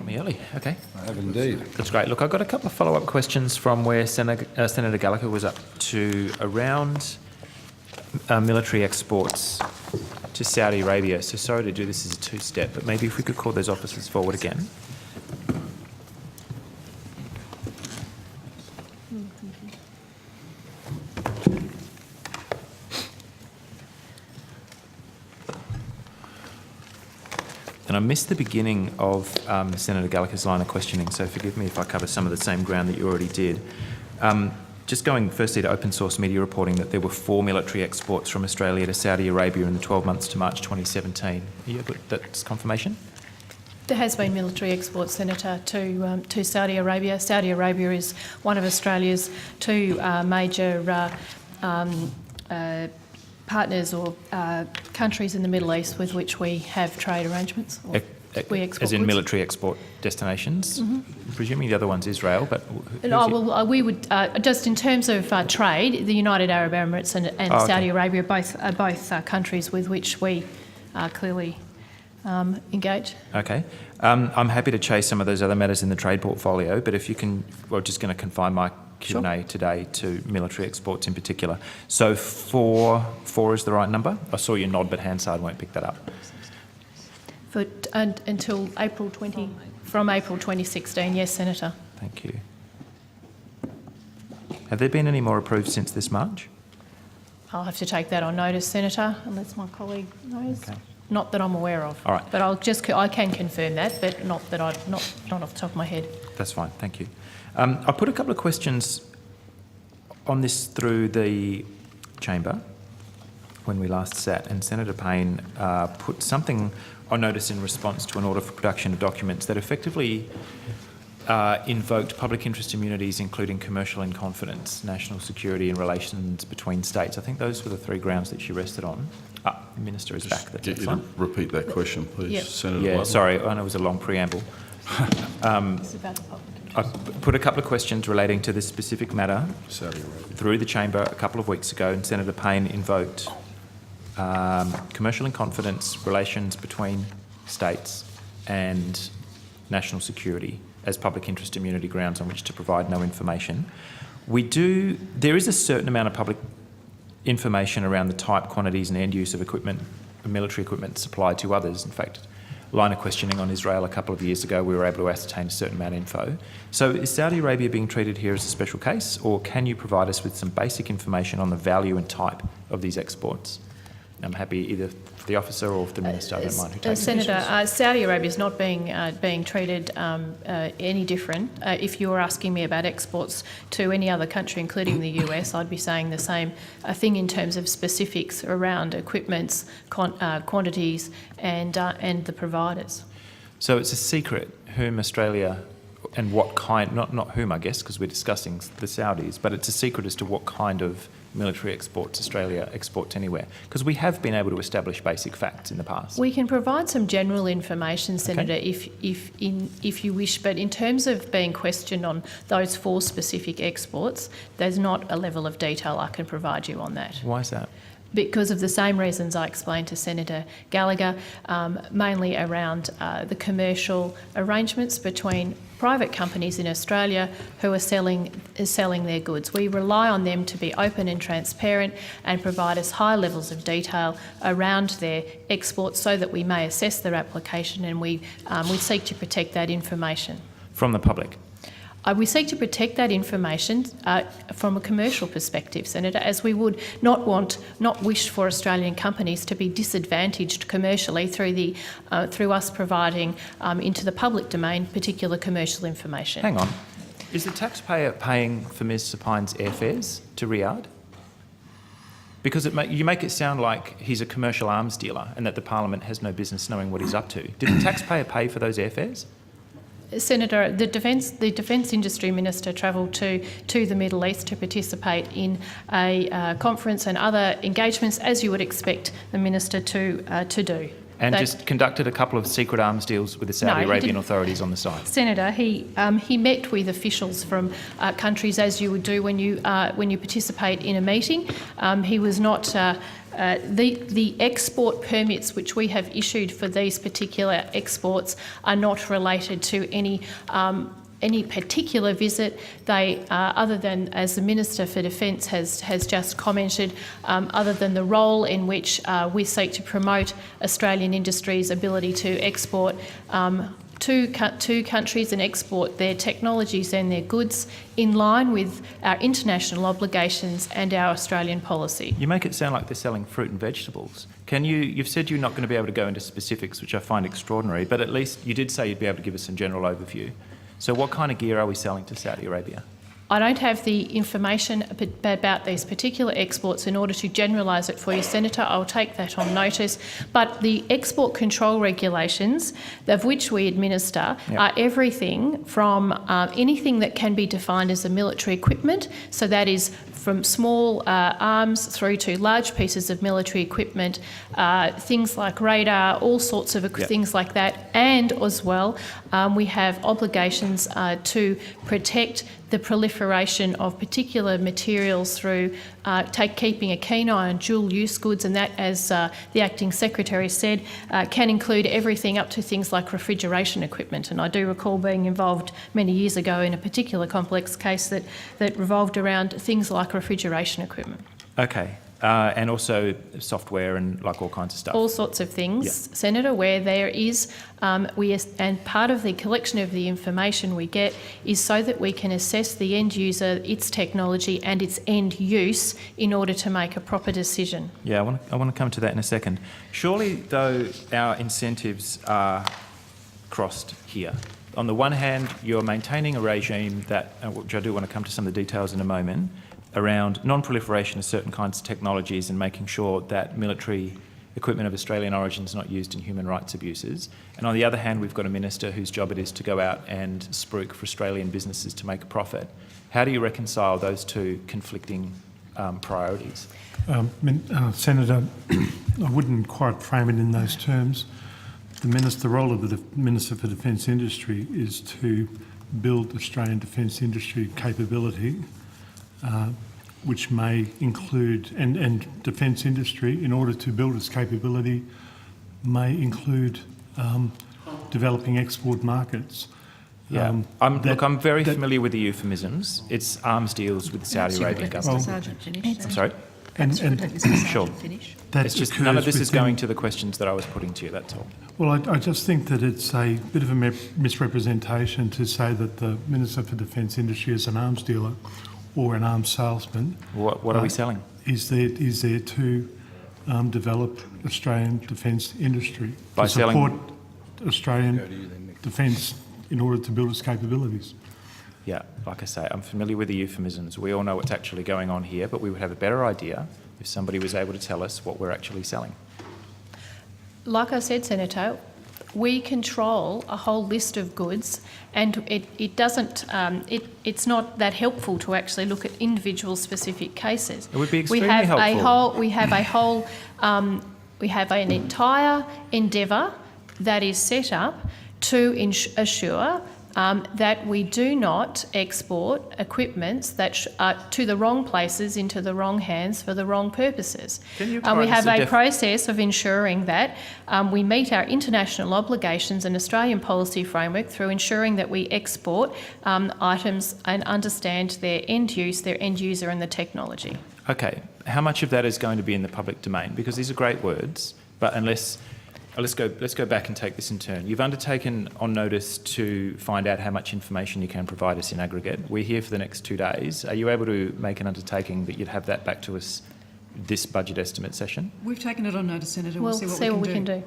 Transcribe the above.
me early. Okay. I have indeed. That's great. Look, I've got a couple of follow-up questions from where Senator Gallagher was up to around military exports to Saudi Arabia. So sorry to do this as a two-step, but maybe if we could call those officers forward again. And I missed the beginning of Senator Gallagher's line of questioning, so forgive me if I cover some of the same ground that you already did. Just going firstly to open source media reporting that there were 4 military exports from Australia to Saudi Arabia in the 12 months to March 2017. That's confirmation? There has been military exports, Senator, to Saudi Arabia. Saudi Arabia is one of Australia's 2 major partners or countries in the Middle East with which we have trade arrangements. We export as in goods. military export destinations? Mm-hmm. Presuming the other one's Israel, but... we would, just in terms of trade, the United Arab Emirates and Saudi Arabia are both countries with which we clearly engage. Okay. I'm happy to chase some of those other matters in the trade portfolio, but if you can, we're just going to confine my Q&A today to military exports in particular. So 4 is the right number? I saw you nod, but Hansard won't pick that up. Until April 20, from April 2016, yes, Senator. Thank you. Have there been any more approved since this March? I'll have to take that on notice, Senator, unless my colleague knows. Okay. Not that I'm aware of. All right. But I can confirm that, but not off the top of my head. That's fine. Thank you. I put a couple of questions on this through the chamber when we last sat, and Senator Payne put something on notice in response to an order for production of documents that effectively invoked public interest immunities, including commercial in confidence, national security and relations between states. I think those were the 3 grounds that she rested on. The Minister is back. Get you to repeat that question, please, yep. Senator Yeah, Ludlam. sorry, I know it was a long preamble. It's about the public interest. I put a couple of questions relating to this specific matter Saudi Arabia through the chamber a couple of weeks ago, and Senator Payne invoked commercial in confidence, relations between states and national security as public interest immunity grounds on which to provide no information. There is a certain amount of public information around the type, quantities and end use of equipment, military equipment supplied to others. In fact, line of questioning on Israel a couple of years ago, we were able to ascertain a certain amount of info. So is Saudi Arabia being treated here as a special case, or can you provide us with some basic information on the value and type of these exports? I'm happy either for the officer or for the Minister, I don't mind who takes it. Senator, Saudi Arabia is not being treated any different. If you were asking me about exports to any other country, including the US, I'd be saying the same thing in terms of specifics around equipments, quantities and the providers. So it's a secret whom Australia and what kind, not whom I guess, because we're discussing the Saudis, but it's a secret as to what kind of military exports Australia exports anywhere, because we have been able to establish basic facts in the past. We can provide some general information, Senator, if you wish, but in terms of being questioned on those 4 specific exports, there's not a level of detail I can provide you on that. Why is that? Because of the same reasons I explained to Senator Gallagher, mainly around the commercial arrangements between private companies in Australia who are selling their goods. We rely on them to be open and transparent and provide us high levels of detail around their exports so that we may assess their application, and we seek to protect that information. From the public? We seek to protect that information from a commercial perspective, Senator, as we would not wish for Australian companies to be disadvantaged commercially through us providing into the public domain particular commercial information. Hang on. Is the taxpayer paying for Ms Sapine's airfares to Riyadh? Because you make it sound like he's a commercial arms dealer and that the Parliament has no business knowing what he's up to. Did the taxpayer pay for those airfares? Senator, the Defence Industry Minister travelled to the Middle East to participate in a conference and other engagements, as you would expect the Minister to do. And They- just conducted a couple of secret arms deals with the Saudi No, he Arabian didn't. authorities on the side. Senator, he met with officials from countries, as you would do when you participate in a meeting. He was not. The export permits which we have issued for these particular exports are not related to any particular visit. They, other than, as the Minister for Defence has just commented, other than the role in which we seek to promote Australian industry's ability to export to countries and export their technologies and their goods in line with our international obligations and our Australian policy. You make it sound like they're selling fruit and vegetables. You've said you're not going to be able to go into specifics, which I find extraordinary, but at least you did say you'd be able to give us some general overview. So what kind of gear are we selling to Saudi Arabia? I don't have the information about these particular exports in order to generalise it for you, Senator. I'll take that on notice. But the export control regulations, of which we administer, are everything from anything that can be defined as a military equipment, so that is from small arms through to large pieces of military equipment, things like radar, all sorts of things like that. And as well, we have obligations to protect the proliferation of particular materials through keeping a keen eye on dual-use goods, and that, as the Acting Secretary said, can include everything up to things like refrigeration equipment. And I do recall being involved many years ago in a particular complex case that revolved around things like refrigeration equipment. Okay. And also software and like all kinds of stuff. All sorts of things, Senator, where there is, and part of the collection of the information we get is so that we can assess the end user, its technology and its end use in order to make a proper decision. Yeah, I want to come to that in a second. Surely, though, our incentives are crossed here. On the one hand, you're maintaining a regime that, which I do want to come to some of the details in a moment, around non-proliferation of certain kinds of technologies and making sure that military equipment of Australian origin is not used in human rights abuses. And on the other hand, we've got a minister whose job it is to go out and spruik for Australian businesses to make a profit. How do you reconcile those two conflicting priorities? Senator, I wouldn't quite frame it in those terms. The role of the Minister for Defence Industry is to build Australian defence industry capability, which may include, and defence industry, in order to build its capability, may include developing export markets. Yeah, I'm very familiar with the euphemisms. It's arms deals with the Saudi Arabian government. I'm sorry? Sure. It's just none of this is going to the questions that I was putting to you, that's all. Well, I just think that it's a bit of a misrepresentation to say that the Minister for Defence Industry is an arms dealer or an arms salesman. What are we selling? Is there to develop Australian defence industry, By to support selling Australian defence in order to build its capabilities. Yeah, like I say, I'm familiar with the euphemisms. We all know what's actually going on here, but we would have a better idea if somebody was able to tell us what we're actually selling. Like I said, Senator, we control a whole list of goods, and it's not that helpful to actually look at individual specific cases. It would be extremely helpful. We have an entire endeavour that is set up to assure that we do not export equipments that are to the wrong places into the wrong hands for the wrong purposes. We have a process of ensuring that we meet our international obligations and Australian policy framework through ensuring that we export items and understand their end use, their end user and the technology. Okay, how much of that is going to be in the public domain? Because these are great words, but let's go back and take this in turn. You've undertaken on notice to find out how much information you can provide us in aggregate. We're here for the next 2 days. Are you able to make an undertaking that you'd have that back to us this budget estimate session? We've taken it on notice, Senator. We'll see what we can do.